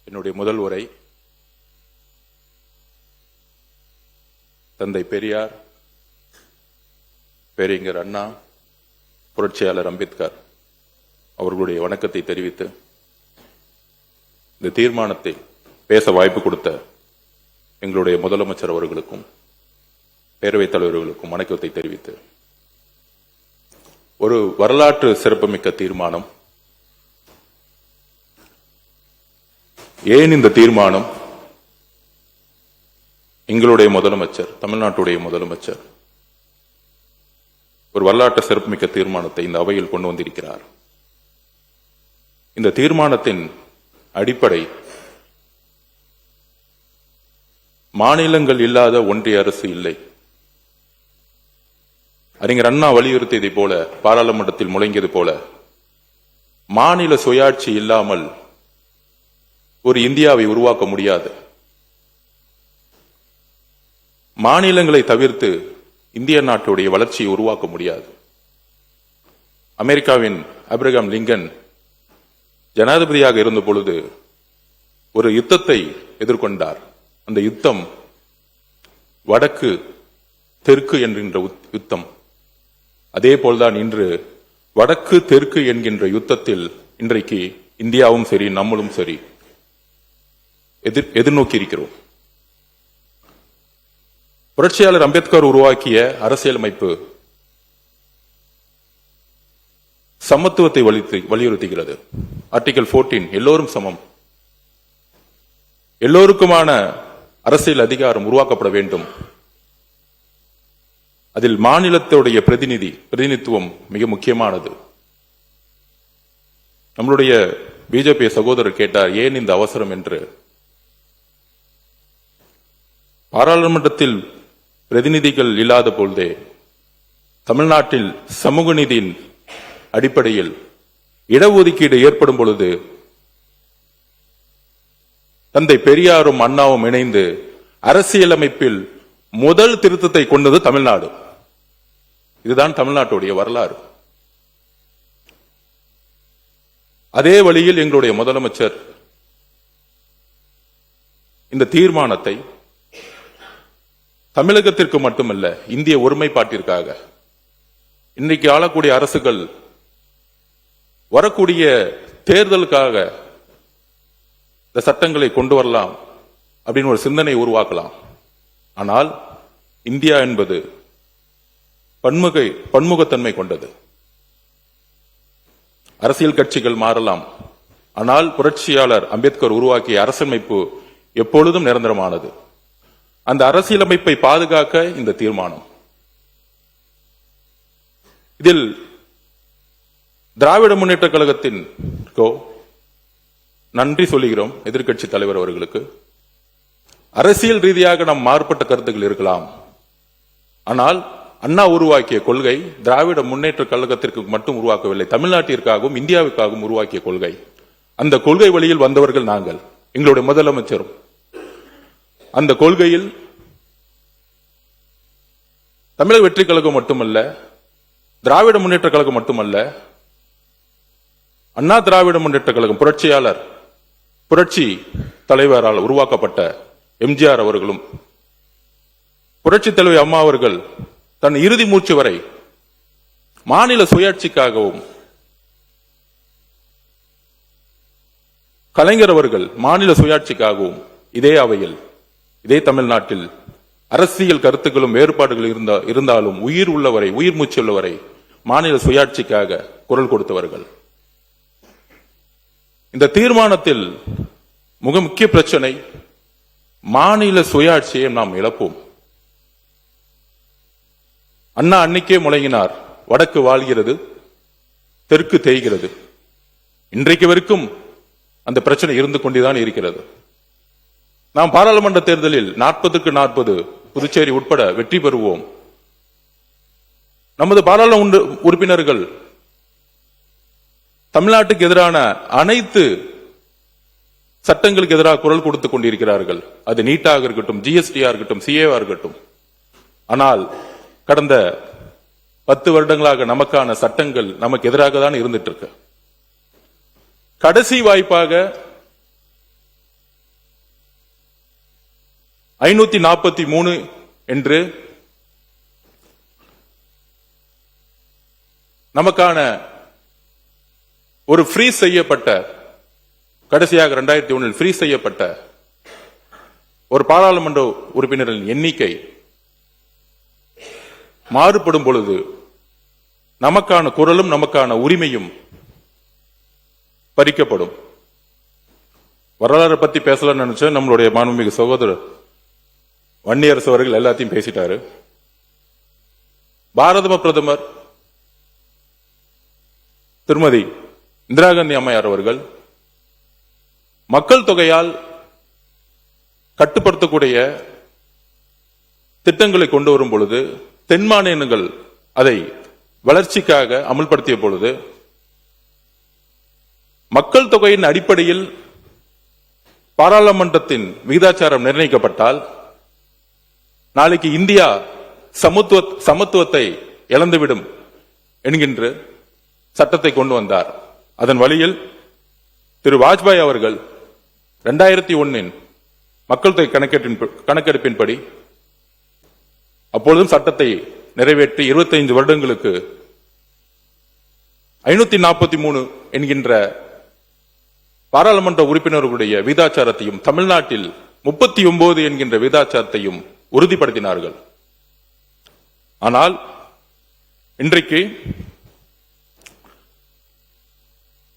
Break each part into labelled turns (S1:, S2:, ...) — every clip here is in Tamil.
S1: என்னுடைய முதல் உரை தந்தை பெரியார், பேரறிஞர் அண்ணா, புரட்சியாளர் அம்பேத்கர் அவர்களுடைய வணக்கத்தை தெரிவித்து இந்த தீர்மானத்தை பேச வாய்ப்பு கொடுத்த எங்களுடைய முதலமைச்சர் அவர்களுக்கும் பேரவைத் தலைவர்களுக்கும் வணக்கத்தை தெரிவித்து, ஒரு வரலாற்று சிறப்புமிக்க தீர்மானம். ஏன் இந்த தீர்மானம்? எங்களுடைய முதலமைச்சர், தமிழ்நாட்டுடைய முதலமைச்சர் ஒரு வரலாற்று சிறப்புமிக்க தீர்மானத்தை இந்த அவையில் கொண்டு வந்திருக்கிறார். இந்த தீர்மானத்தின் அடிப்படை மாநிலங்கள் இல்லாத ஒன்றிய அரசு இல்லை. அறிஞர் அண்ணா வலியுறுத்தியதை போல, பாராளுமன்றத்தில் முழங்கியது போல, மாநில சுயாட்சி இல்லாமல் ஒரு இந்தியாவை உருவாக்க முடியாது. மாநிலங்களை தவிர்த்து இந்திய நாட்டுடைய வளர்ச்சியை உருவாக்க முடியாது. அமெரிக்காவின் ஆபிரகாம் லிங்கன் ஜனாதிபதியாக இருந்த பொழுது ஒரு யுத்தத்தை எதிர்கொண்டார். அந்த யுத்தம் வடக்கு தெற்கு என்கின்ற யுத்தம். அதே போல்தான் இன்று வடக்கு தெற்கு என்கின்ற யுத்தத்தில் இன்றைக்கு இந்தியாவும் சரி, நம்மளும் சரி எதிர்நோக்கி இருக்கிறோம். புரட்சியாளர் அம்பேத்கர் உருவாக்கிய அரசியலமைப்பு சமத்துவத்தை வலியுறுத்துகிறது. ஆர்டிகல் 14 எல்லோரும் சமம், எல்லோருக்குமான அரசியல் அதிகாரம் உருவாக்கப்பட வேண்டும். அதில் மாநிலத்துடைய பிரதிநிதித்துவம் மிக முக்கியமானது. நம்மளுடைய பிஜேபி சகோதரர் கேட்டார், ஏன் இந்த அவசரம் என்று. பாராளுமன்றத்தில் பிரதிநிதிகள் இல்லாத பொழுதே தமிழ்நாட்டில் சமூக நீதியின் அடிப்படையில் இடஒதுக்கீடு ஏற்படும் பொழுது தந்தை பெரியாரும் அண்ணாவும் இணைந்து அரசியலமைப்பில் முதல் திருத்தத்தை கொண்டது தமிழ்நாடு. இதுதான் தமிழ்நாட்டுடைய வரலாறு. அதே வழியில் எங்களுடைய முதலமைச்சர் இந்த தீர்மானத்தை தமிழகத்திற்கு மட்டுமல்ல, இந்திய ஒருமைப்பாட்டிற்காக, இன்றைக்கு ஆளக்கூடிய அரசுகள் வரக்கூடிய தேர்தலுக்காக இந்த சட்டங்களை கொண்டு வரலாம் அப்படின்னு ஒரு சிந்தனை உருவாக்கலாம். ஆனால் இந்தியா என்பது பன்முகத்தன்மை கொண்டது. அரசியல் கட்சிகள் மாறலாம், ஆனால் புரட்சியாளர் அம்பேத்கர் உருவாக்கிய அரசியலமைப்பு எப்பொழுதும் நிரந்தரமானது. அந்த அரசியலமைப்பை பாதுகாக்க இந்த தீர்மானம். இதில் திராவிட முன்னேற்ற கழகத்தின் நன்றி சொல்லுகிறோம். எதிர்க்கட்சி தலைவர் அவர்களுக்கு. அரசியல் ரீதியாக நம் மாறுபட்ட கருத்துக்கள் இருக்கலாம், ஆனால் அண்ணா உருவாக்கிய கொள்கை திராவிட முன்னேற்ற கழகத்திற்கு மட்டும் உருவாக்கவில்லை, தமிழ்நாட்டிற்காகவும் இந்தியாவுக்காகவும் உருவாக்கிய கொள்கை. அந்த கொள்கை வழியில் வந்தவர்கள் நாங்கள், எங்களுடைய முதலமைச்சரும். அந்த கொள்கையில் தமிழக வெற்றி கழகம் மட்டுமல்ல, திராவிட முன்னேற்ற கழகம் மட்டுமல்ல, அண்ணா திராவிட முன்னேற்ற கழகம், புரட்சி தலைவரால் உருவாக்கப்பட்ட எம்ஜிஆர் அவர்களும், புரட்சி தலைவர் அம்மா அவர்கள் தன் இறுதி மூச்சு வரை மாநில சுயாட்சிக்காகவும், கலைஞர் அவர்கள் மாநில சுயாட்சிக்காகவும் இதே அவையில், இதே தமிழ்நாட்டில் அரசியல் கருத்துக்களும் வேறுபாடுகள் இருந்தாலும் உயிர் உள்ளவரை, உயிர் மூச்சு உள்ளவரை மாநில சுயாட்சிக்காக குரல் கொடுத்தவர்கள். இந்த தீர்மானத்தில் மிக முக்கிய பிரச்சனை, மாநில சுயாட்சியை நாம் இழப்போம். அண்ணா அன்னைக்கே முழங்கினார், வடக்கு வாழ்கிறது, தெற்கு தேய்கிறது. இன்றைக்கு வரைக்கும் அந்த பிரச்சனை இருந்து கொண்டுதான் இருக்கிறது. நாம் பாராளுமன்ற தேர்தலில் 40க்கு 40 புதுச்சேரி உட்பட வெற்றி பெறுவோம். நமது பாராளுமன்ற உறுப்பினர்கள் தமிழ்நாட்டுக்கு எதிரான அனைத்து சட்டங்களுக்கு எதிராக குரல் கொடுத்துக் கொண்டிருக்கிறார்கள். அது நீட்டாக இருக்கட்டும், ஜிஎஸ்டியா இருக்கட்டும், சிஏவா இருக்கட்டும். ஆனால் கடந்த 10 வருடங்களாக நமக்கான சட்டங்கள் நமக்கு எதிராக தான் இருந்துட்டு இருக்கு. கடைசி வாய்ப்பாக 543 என்று நமக்கான ஒரு ஃப்ரீஸ் செய்யப்பட்ட, கடைசியாக 2001 ஃப்ரீஸ் செய்யப்பட்ட ஒரு பாராளுமன்ற உறுப்பினர்களின் எண்ணிக்கை மாறுபடும் பொழுது நமக்கான குரலும் நமக்கான உரிமையும் பறிக்கப்படும். வரலாறு பத்தி பேசலாம்னு நினைச்ச நம்மளுடைய மாண்புமிகு சகோதரர் வன்னியரசு அவர்கள் எல்லாத்தையும் பேசிட்டாரு. பாரத பிரதமர் திருமதி இந்திரா காந்தி அம்மையார் அவர்கள் மக்கள் தொகையால் கட்டுப்படுத்தக்கூடிய திட்டங்களை கொண்டு வரும் பொழுது, தென் மாநிலங்கள் அதை வளர்ச்சிக்காக அமல்படுத்திய பொழுது, மக்கள் தொகையின் அடிப்படையில் பாராளுமன்றத்தின் விகிதாச்சாரம் நிர்ணயிக்கப்பட்டால் நாளைக்கு இந்தியா சமத்துவத்தை இழந்துவிடும் என்கின்ற சட்டத்தை கொண்டு வந்தார். அதன் வழியில் திரு வாஜ்பாய் அவர்கள் 2001 மக்கள் தொகை கணக்கெடுப்பின்படி அப்பொழுதும் சட்டத்தை நிறைவேற்றி 25 வருடங்களுக்கு 543 என்கின்ற பாராளுமன்ற உறுப்பினர்களுடைய விகிதாச்சாரத்தையும் தமிழ்நாட்டில் 39 என்கின்ற விகிதாச்சாரத்தையும் உறுதிப்படுத்தினார்கள். ஆனால் இன்றைக்கு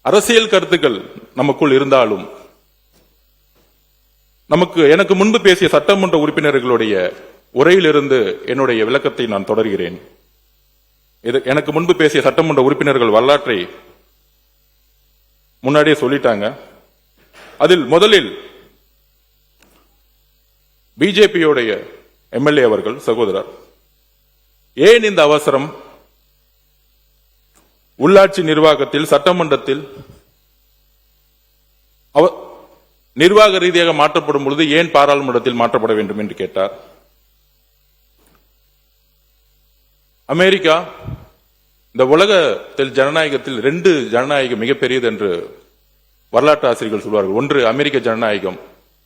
S1: அரசியல் கருத்துக்கள் நமக்குள் இருந்தாலும் எனக்கு முன்பு பேசிய சட்டமன்ற உறுப்பினர்களுடைய உரையிலிருந்து என்னுடைய விளக்கத்தை நான் தொடர்கிறேன். எனக்கு முன்பு பேசிய சட்டமன்ற உறுப்பினர்கள் வரலாற்றை முன்னாடியே சொல்லிட்டாங்க. அதில் முதலில் பிஜேபியோடைய எம்எல்ஏ அவர்கள் சகோதரர், ஏன் இந்த அவசரம்? உள்ளாட்சி நிர்வாகத்தில் சட்டமன்றத்தில் நிர்வாக ரீதியாக மாற்றப்படும் பொழுது ஏன் பாராளுமன்றத்தில் மாற்றப்பட வேண்டும் என்று கேட்டார். அமெரிக்கா இந்த உலகத்தில் ஜனநாயகத்தில் 2 ஜனநாயகம் மிகப்பெரியது என்று வரலாற்று ஆசிரியர்கள் சொல்வார்கள். ஒன்று அமெரிக்க ஜனநாயகம்,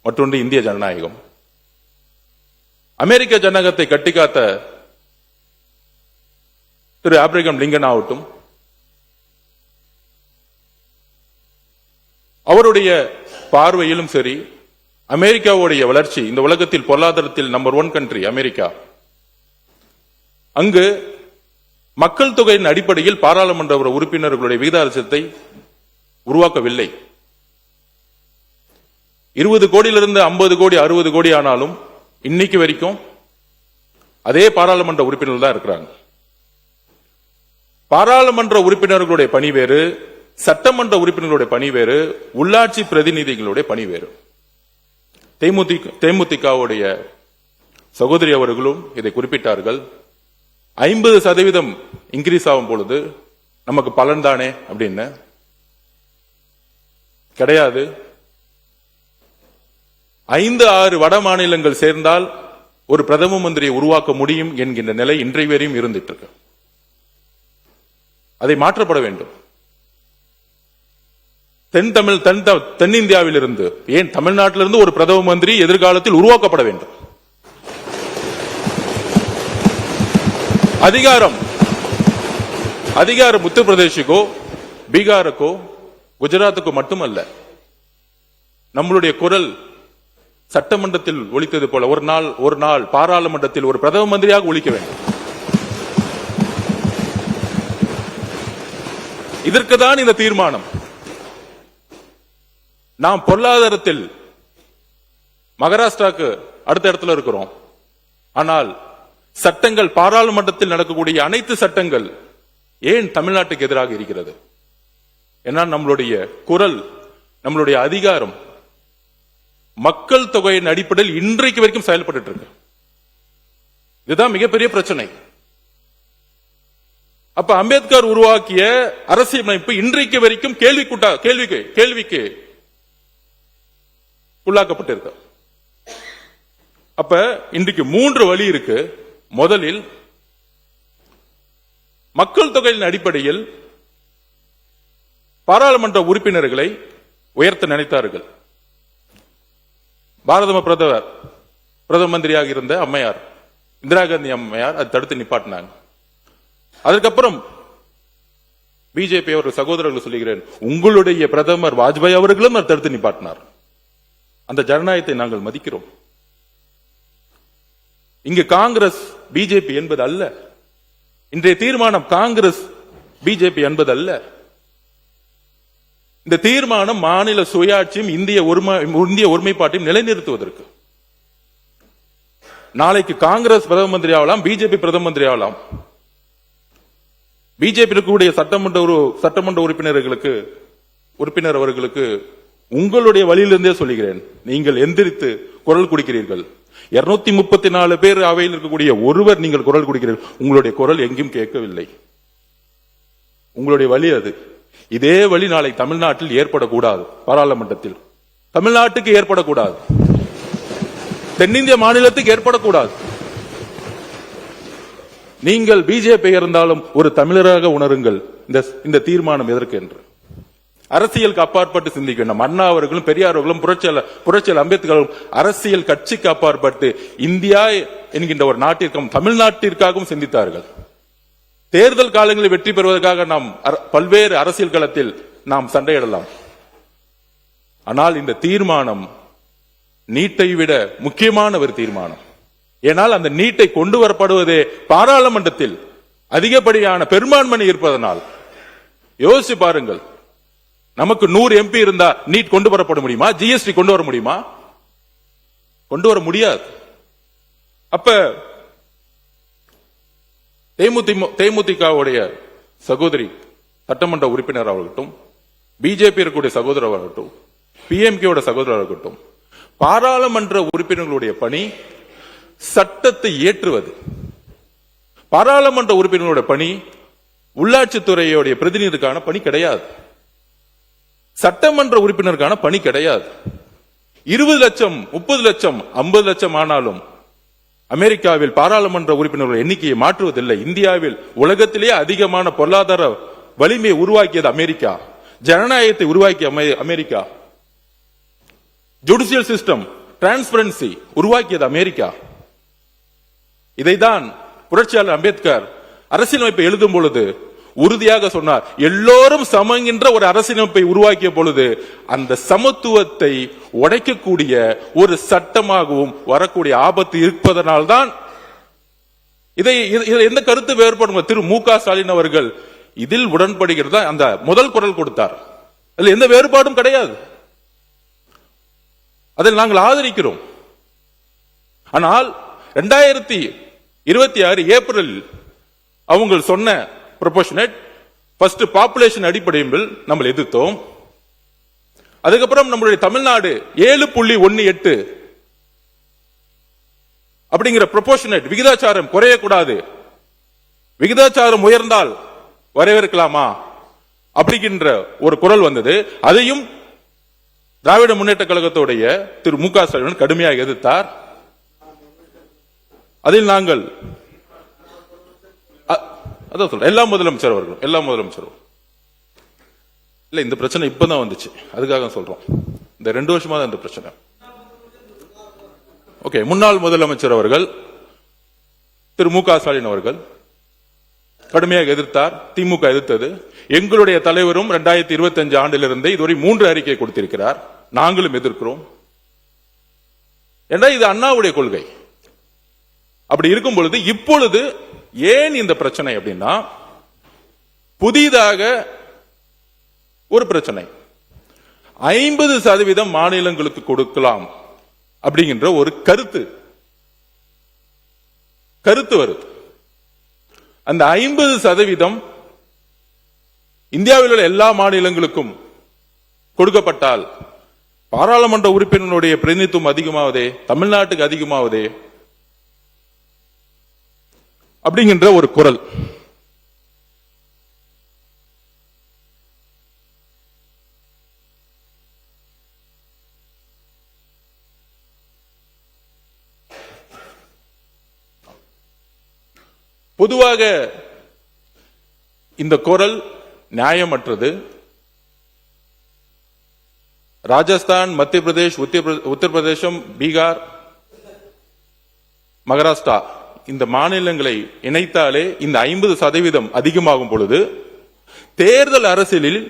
S1: மற்றொன்று இந்திய ஜனநாயகம். அமெரிக்க ஜனநாயகத்தை கட்டிக்காத்த திரு ஆப்ரஹாம் லிங்கன் ஆகட்டும், அவருடைய பார்வையிலும் சரி, அமெரிக்காவுடைய வளர்ச்சி, இந்த உலகத்தில் பொருளாதாரத்தில் நம்பர் 1 கண்ட்ரி அமெரிக்கா, அங்கு மக்கள் தொகையின் அடிப்படையில் பாராளுமன்ற உறுப்பினர்களுடைய விகிதாச்சாரத்தை உருவாக்கவில்லை. 20 கோடியிலிருந்து 50 கோடி 60 கோடி ஆனாலும் இன்னைக்கு வரைக்கும் அதே பாராளுமன்ற உறுப்பினர்கள் தான் இருக்கிறாங்க. பாராளுமன்ற உறுப்பினர்களுடைய பணி வேறு, சட்டமன்ற உறுப்பினர்களுடைய பணி வேறு, உள்ளாட்சி பிரதிநிதிகளுடைய பணி வேறு. தேமுதிகவுடைய சகோதரி அவர்களும் இதை குறிப்பிட்டார்கள். 50% இன்கிரீஸ் ஆகும் பொழுது நமக்கு பலன் தானே அப்படின்னு. கிடையாது. 5-6 வட மாநிலங்கள் சேர்ந்தால் ஒரு பிரதம மந்திரியை உருவாக்க முடியும் என்கின்ற நிலை இன்றைய வரையும் இருந்துட்டு இருக்கு. அதை மாற்றப்பட வேண்டும். தென்னிந்தியாவில் இருந்து, ஏன் தமிழ்நாட்டிலிருந்து ஒரு பிரதம மந்திரி எதிர்காலத்தில் உருவாக்கப்பட வேண்டும். அதிகாரம் உத்தரப்பிரதேசுக்கோ பீகாருக்கோ குஜராத்துக்கோ மட்டுமல்ல, நம்மளுடைய குரல் சட்டமன்றத்தில் ஒலித்தது போல ஒரு நாள் பாராளுமன்றத்தில் ஒரு பிரதம மந்திரியாக ஒலிக்க வேண்டும். இதற்குதான் இந்த தீர்மானம். நாம் பொருளாதாரத்தில் மகாராஷ்டிராக்கு அடுத்த இடத்துல இருக்கிறோம். ஆனால் சட்டங்கள், பாராளுமன்றத்தில் நடக்கக்கூடிய அனைத்து சட்டங்கள் ஏன் தமிழ்நாட்டுக்கு எதிராக இருக்கிறது? ஏன்னா நம்மளுடைய குரல், நம்மளுடைய அதிகாரம் மக்கள் தொகையின் அடிப்படையில் இன்றைக்கு வரைக்கும் செயல்பட்டு இருக்கு. இதுதான் மிகப்பெரிய பிரச்சனை. அப்ப அம்பேத்கர் உருவாக்கிய அரசியலமைப்பு இன்றைக்கு வரைக்கும் கேள்விக்கு உள்ளாக்கப்பட்டிருக்கு. அப்ப இன்றைக்கு 3 வழி இருக்கு. முதலில் மக்கள் தொகையின் அடிப்படையில் பாராளுமன்ற உறுப்பினர்களை உயர்த்த நினைத்தார்கள். பாரத பிரதமர் பிரதம மந்திரியாக இருந்த அம்மையார் இந்திரா காந்தி அம்மையார் அதை தடுத்து நிப்பாட்டினாங்க. அதுக்கப்புறம் பிஜேபி அவர்கள் சகோதரர்கள் சொல்லுகிறேன், உங்களுடைய பிரதமர் வாஜ்பாய் அவர்களும் அதை தடுத்து நிப்பாட்டினார். அந்த ஜனநாயகத்தை நாங்கள் மதிக்கிறோம். இங்கு காங்கிரஸ் பிஜேபி என்பது அல்ல. இன்றைய தீர்மானம் காங்கிரஸ் பிஜேபி என்பது அல்ல. இந்த தீர்மானம் மாநில சுயாட்சியும் இந்திய ஒருமைப்பாட்டையும் நிலைநிறுத்துவதற்கு. நாளைக்கு காங்கிரஸ் பிரதம மந்திரி ஆகலாம், பிஜேபி பிரதம மந்திரி ஆகலாம். பிஜேபி இருக்கக்கூடிய சட்டமன்ற உறுப்பினர் அவர்களுக்கு உங்களுடைய வழியிலிருந்தே சொல்லுகிறேன், நீங்கள் எந்திரித்து குரல் கொடுக்கிறீர்கள். 234 பேர் அவையில் இருக்கக்கூடிய ஒருவர் நீங்கள் குரல் கொடுக்கிறீர்கள். உங்களுடைய குரல் எங்கும் கேட்கவில்லை. உங்களுடைய வழி அது. இதே வழி நாளை தமிழ்நாட்டில் ஏற்படக்கூடாது. பாராளுமன்றத்தில் தமிழ்நாட்டுக்கு ஏற்படக்கூடாது, தென்னிந்திய மாநிலத்துக்கு ஏற்படக்கூடாது. நீங்கள் பிஜேபி இருந்தாலும் ஒரு தமிழராக உணருங்கள். இந்த தீர்மானம் எதற்கு என்று அரசியலுக்கு அப்பாற்பட்டு சிந்திக்க வேண்டும். அண்ணா அவர்களும் பெரியார் அவர்களும் புரட்சியாளர் அம்பேத்கரும் அரசியல் கட்சிக்கு அப்பாற்பட்டு இந்தியா என்கின்ற ஒரு நாட்டிற்கும் தமிழ்நாட்டிற்காகவும் சிந்தித்தார்கள். தேர்தல் காலங்களில் வெற்றி பெறுவதற்காக நாம் பல்வேறு அரசியல் களத்தில் நாம் சண்டையிடலாம். ஆனால் இந்த தீர்மானம் நீட்டை விட முக்கியமான ஒரு தீர்மானம். ஏனால் அந்த நீட்டை கொண்டு வரப்படுவதே பாராளுமன்றத்தில் அதிகப்படியான பெரும்பான்மை இருப்பதனால். யோசிச்சு பாருங்கள், நமக்கு 100 எம்பி இருந்தா நீட் கொண்டு வரப்பட முடியுமா? ஜிஎஸ்டி கொண்டு வர முடியுமா? கொண்டு வர முடியாது. அப்ப தேமுதிகவுடைய சகோதரி சட்டமன்ற உறுப்பினர் ஆகட்டும், பிஜேபி இருக்கக்கூடிய சகோதரர் ஆகட்டும், பிஎம்கேயோட சகோதரர் ஆகட்டும், பாராளுமன்ற உறுப்பினர்களுடைய பணி சட்டத்தை இயற்றுவது. பாராளுமன்ற உறுப்பினர்களுடைய பணி உள்ளாட்சித்துறையுடைய பிரதிநிதிக்கான பணி கிடையாது. சட்டமன்ற உறுப்பினருக்கான பணி கிடையாது. 20 லட்சம் 30 லட்சம் 50 லட்சம் ஆனாலும் அமெரிக்காவில் பாராளுமன்ற உறுப்பினர்கள் எண்ணிக்கையை மாற்றுவதில்லை. இந்தியாவில் உலகத்திலேயே அதிகமான பொருளாதார வலிமையை உருவாக்கியது அமெரிக்கா. ஜனநாயகத்தை உருவாக்கிய அமெரிக்கா. ஜுடிஷியல் சிஸ்டம் டிரான்ஸ்பரன்சி உருவாக்கியது அமெரிக்கா. இதைதான் புரட்சியாளர் அம்பேத்கர் அரசியலமைப்பை எழுதும் பொழுது உறுதியாக சொன்னார். எல்லோரும் சமங்கின்ற ஒரு அரசியலமைப்பை உருவாக்கிய பொழுது அந்த சமத்துவத்தை உடைக்கக்கூடிய ஒரு சட்டமாகவும் வரக்கூடிய ஆபத்து இருப்பதனால்தான் இதை எந்த கருத்து வேறுபடும். திரு மு.க. ஸ்டாலின் அவர்கள் இதில் உடன்படுகிறதா அந்த முதல் குரல் கொடுத்தார். அதில் எந்த வேறுபாடும் கிடையாது. அதில் நாங்கள் ஆதரிக்கிறோம். ஆனால் 2026 ஏப்ரலில் அவங்க சொன்ன ப்ரொபோர்ஷனேட் ஃபர்ஸ்ட் பாப்புலேஷன் அடிப்படையில் நம்ம எதிர்த்தோம். அதுக்கப்புறம் நம்மளுடைய தமிழ்நாடு 7.18 அப்படிங்கிற ப்ரொபோர்ஷனேட் விகிதாச்சாரம் குறையக்கூடாது, விகிதாச்சாரம் உயர்ந்தால் வரவேற்கலாமா அப்படிங்கின்ற ஒரு குரல் வந்தது. அதையும் திராவிட முன்னேற்ற கழகத்துடைய திரு மு.க. ஸ்டாலின் கடுமையாக எதிர்த்தார். அதில் நாங்கள் அதான் சொல்றேன், எல்லா முதலமைச்சரும் இல்ல, இந்த பிரச்சனை இப்பதான் வந்துச்சு, அதுக்காக சொல்றோம். இந்த 2 வருஷமா தான் இந்த பிரச்சனை. ஓகே, முன்னாள் முதலமைச்சர் அவர்கள் திரு மு.க. ஸ்டாலின் அவர்கள் கடுமையாக எதிர்த்தார். திமுக எதிர்த்தது. எங்களுடைய தலைவரும் 2025 ஆண்டிலிருந்து இதுவரை 3 அறிக்கை கொடுத்திருக்கிறார். நாங்களும் எதிர்க்கிறோம். ஏன்னா இது அண்ணாவுடைய கொள்கை. அப்படி இருக்கும் பொழுது இப்பொழுது ஏன் இந்த பிரச்சனை அப்படின்னா, புதிதாக ஒரு பிரச்சனை 50% மாநிலங்களுக்கு கொடுக்கலாம் அப்படிங்கிற ஒரு கருத்து வருது. அந்த 50% இந்தியாவில் உள்ள எல்லா மாநிலங்களுக்கும் கொடுக்கப்பட்டால் பாராளுமன்ற உறுப்பினருடைய பிரதிநிதித்துவம் அதிகமாவதே, தமிழ்நாட்டுக்கு அதிகமாவதே அப்படிங்கின்ற ஒரு குரல். பொதுவாக இந்த குரல் நியாயமற்றது. ராஜஸ்தான், மத்திய பிரதேஷ், உத்தரப்பிரதேசம், பீகார் மகாராஷ்டிரா இந்த மாநிலங்களை இணைத்தாலே இந்த 50% அதிகமாகும் பொழுது தேர்தல் அரசியலில்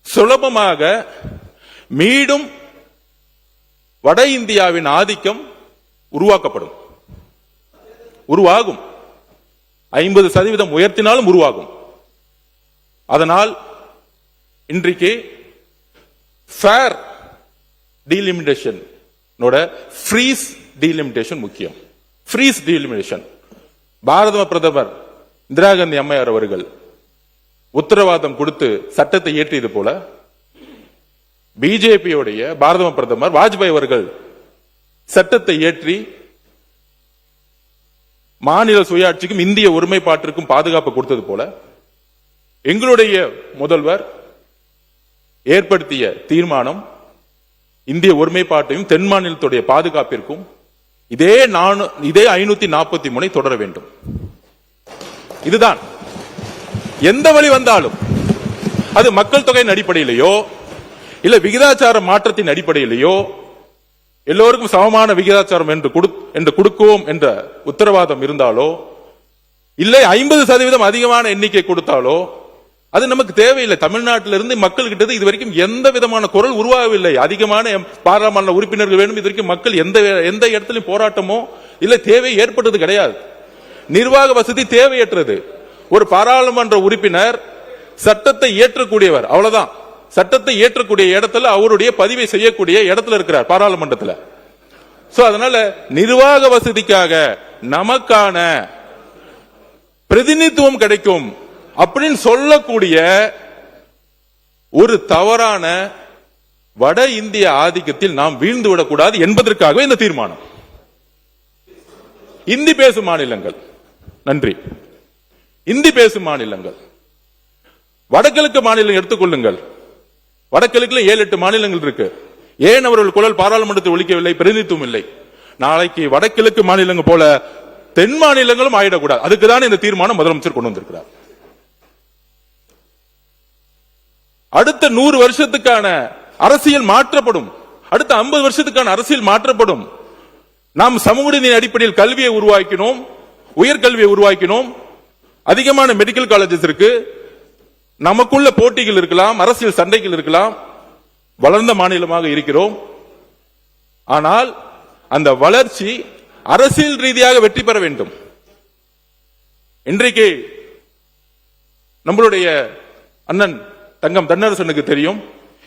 S1: சுலபமாக மீண்டும் வட இந்தியாவின் ஆதிக்கம் உருவாகும் 50% உயர்த்தினாலும் உருவாகும். அதனால் இன்றைக்கு ஃபேர் டீலிமிட்டேஷன் ஃப்ரீஸ் டீலிமிட்டேஷன் முக்கியம். ஃப்ரீஸ் டீலிமிட்டேஷன் பாரத பிரதமர் இந்திரா காந்தி அம்மையார் அவர்கள் உத்தரவாதம் கொடுத்து சட்டத்தை இயற்றியது போல பிஜேபியோடைய பாரத பிரதமர் வாஜ்பாய் அவர்கள் சட்டத்தை இயற்றி மாநில சுயாட்சிக்கும் இந்திய ஒருமைப்பாட்டிற்கும் பாதுகாப்பு கொடுத்தது போல எங்களுடைய முதல்வர் ஏற்படுத்திய தீர்மானம் இந்திய ஒருமைப்பாட்டையும் தென் மாநிலத்துடைய பாதுகாப்பிற்கும் இதே 543 தொடர வேண்டும். இதுதான் எந்த வழி வந்தாலும் அது மக்கள் தொகையின் அடிப்படையிலேயோ இல்ல விகிதாச்சார மாற்றத்தின் அடிப்படையிலேயோ எல்லோருக்கும் சமமான விகிதாச்சாரம் என்று கொடுக்குவோம் என்ற உத்தரவாதம் இருந்தாலோ இல்லை 50% அதிகமான எண்ணிக்கை கொடுத்தாலோ அது நமக்கு தேவையில்லை. தமிழ்நாட்டிலிருந்து மக்கள் கிட்ட இதுவரைக்கும் எந்த விதமான குரல் உருவாகவில்லை. அதிகமான பாராளுமன்ற உறுப்பினர்கள் வேண்டும். இதுவரைக்கும் மக்கள் எந்த இடத்திலும் போராட்டமோ இல்ல தேவை ஏற்பட்டது கிடையாது. நிர்வாக வசதி தேவையற்றது. ஒரு பாராளுமன்ற உறுப்பினர் சட்டத்தை இயற்றக்கூடியவர், அவ்வளவுதான். சட்டத்தை இயற்றக்கூடிய இடத்துல அவருடைய பதிவை செய்யக்கூடிய இடத்துல இருக்கிறார் பாராளுமன்றத்தில். அதனால நிர்வாக வசதிக்காக நமக்கான பிரதிநிதித்துவம் கிடைக்கும் அப்படின்னு சொல்லக்கூடிய ஒரு தவறான வட இந்திய ஆதிக்கத்தில் நாம் வீழ்ந்து விடக்கூடாது என்பதற்காக இந்த தீர்மானம். இந்தி பேசும் மாநிலங்கள், நன்றி, இந்தி பேசும் மாநிலங்கள், வடகிழக்கு மாநிலம் எடுத்துக்கொள்ளுங்கள். வடகிழக்குல 7-8 மாநிலங்கள் இருக்கு. ஏன் அவர்கள் குரல் பாராளுமன்றத்தில் ஒலிக்கவில்லை? பிரதிநிதித்துவம் இல்லை. நாளைக்கு வடகிழக்கு மாநிலங்கள் போல தென் மாநிலங்களும் ஆயிடக்கூடாது. அதுக்குதான் இந்த தீர்மானம் முதலமைச்சர் கொண்டு வந்திருக்கிறார். அடுத்த 100 வருஷத்துக்கான அரசியல் மாற்றப்படும். அடுத்த 50 வருஷத்துக்கான அரசியல் மாற்றப்படும். நாம் சமூக நீதி அடிப்படையில் கல்வியை உருவாக்கினோம், உயர்கல்வியை உருவாக்கினோம். அதிகமான மெடிக்கல் காலேஜஸ் இருக்கு. நமக்குள்ள போட்டிகள் இருக்கலாம், அரசியல் சண்டைகள் இருக்கலாம். வளர்ந்த மாநிலமாக இருக்கிறோம். ஆனால் அந்த வளர்ச்சி அரசியல் ரீதியாக வெற்றி பெற வேண்டும். இன்றைக்கு நம்மளுடைய அண்ணன் தங்கம் தென்னரசனுக்கு தெரியும்,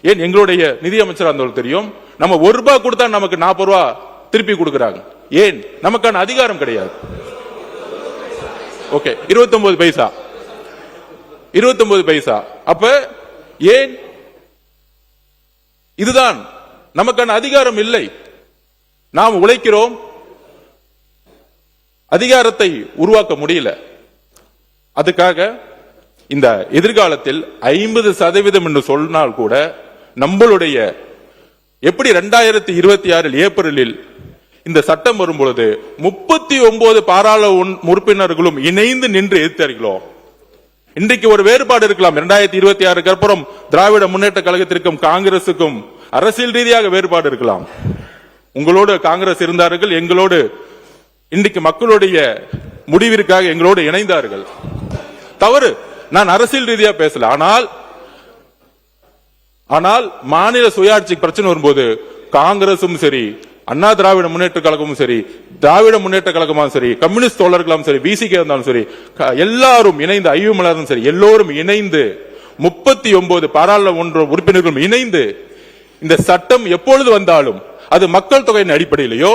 S1: ஏன் எங்களுடைய நிதியமைச்சர் அந்த தெரியும், நம்ம ₹1 கொடுத்தா நமக்கு ₹40 திருப்பி கொடுக்கிறாங்க. ஏன்? நமக்கான அதிகாரம் கிடையாது. ஓகே, 29 பைசா, 29 பைசா. அப்ப ஏன்? இதுதான் நமக்கான அதிகாரம் இல்லை. நாம் உழைக்கிறோம், அதிகாரத்தை உருவாக்க முடியல. அதுக்காக இந்த எதிர்காலத்தில் 50% என்று சொன்னால் கூட நம்மளுடைய எப்படி 2026 ஏப்ரலில் இந்த சட்டம் வரும்பொழுது 39 பாராளுமன்ற உறுப்பினர்களும் இணைந்து நின்று எதிர்த்தார்களோ, இன்றைக்கு ஒரு வேறுபாடு இருக்கலாம். 2026 அப்புறம் திராவிட முன்னேற்ற கழகத்திற்கும் காங்கிரசுக்கும் அரசியல் ரீதியாக வேறுபாடு இருக்கலாம். உங்களோடு காங்கிரஸ் இருந்தார்கள், எங்களோடு இன்றைக்கு மக்களுடைய முடிவிற்காக எங்களோடு இணைந்தார்கள். தவறு, நான் அரசியல் ரீதியா பேசல. ஆனால் மாநில சுயாட்சி பிரச்சனை வரும்போது காங்கிரசும் சரி, அண்ணா திராவிட முன்னேற்ற கழகமும் சரி, திராவிட முன்னேற்ற கழகமும் சரி, கம்யூனிஸ்ட் தோழர்களும் சரி, பிசிகே இருந்தாலும் சரி, எல்லாரும் இணைந்து, ஐயுமலரும் சரி, எல்லோரும் இணைந்து 39 பாராளுமன்ற உறுப்பினர்களும் இணைந்து இந்த சட்டம் எப்பொழுது வந்தாலும் அது மக்கள் தொகையின் அடிப்படையிலேயோ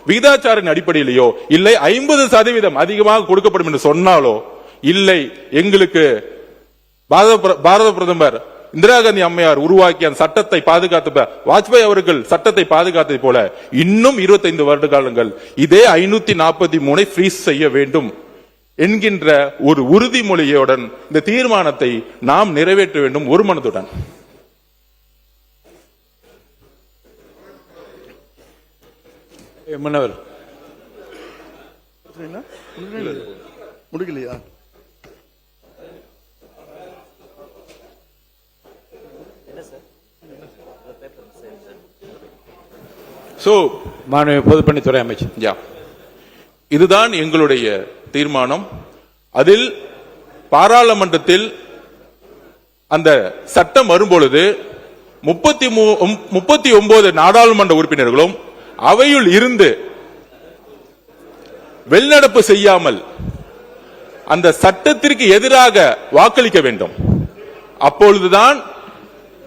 S1: விகிதாச்சாரின் அடிப்படையிலேயோ இல்லை 50% அதிகமாக கொடுக்கப்படும் என்று சொன்னாலோ இல்லை, எங்களுக்கு பாரத பிரதமர் இந்திரா காந்தி அம்மையார் உருவாக்கிய அந்த சட்டத்தை பாதுகாத்த வாஜ்பாய் அவர்கள் சட்டத்தை பாதுகாத்ததை போல இன்னும் 25 வருட காலங்கள் இதே 543 ஃப்ரீஸ் செய்ய வேண்டும் என்கின்ற ஒரு உறுதிமொழியுடன் இந்த தீர்மானத்தை நாம் நிறைவேற்ற வேண்டும், ஒரு மனதுடன்.
S2: மன்னவர் முடிக்கலையா?
S1: மாண்புமிகு பொதுப்பணித்துறை அமைச்சர், இதுதான் எங்களுடைய தீர்மானம். அதில் பாராளுமன்றத்தில் அந்த சட்டம் வரும்பொழுது 39 நாடாளுமன்ற உறுப்பினர்களும் அவையில் இருந்து வெளிநடப்பு செய்யாமல் அந்த சட்டத்திற்கு எதிராக வாக்களிக்க வேண்டும். அப்பொழுதுதான்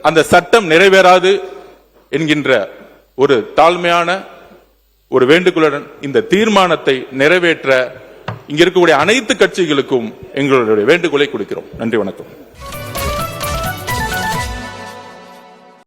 S1: அந்த சட்டம் நிறைவேறாது என்கின்ற ஒரு தாழ்மையான ஒரு வேண்டுகோளுடன் இந்த தீர்மானத்தை நிறைவேற்ற இங்க இருக்கக்கூடிய அனைத்து கட்சிகளுக்கும் எங்களுடைய வேண்டுகோளை கொடுக்கிறோம். நன்றி, வணக்கம்.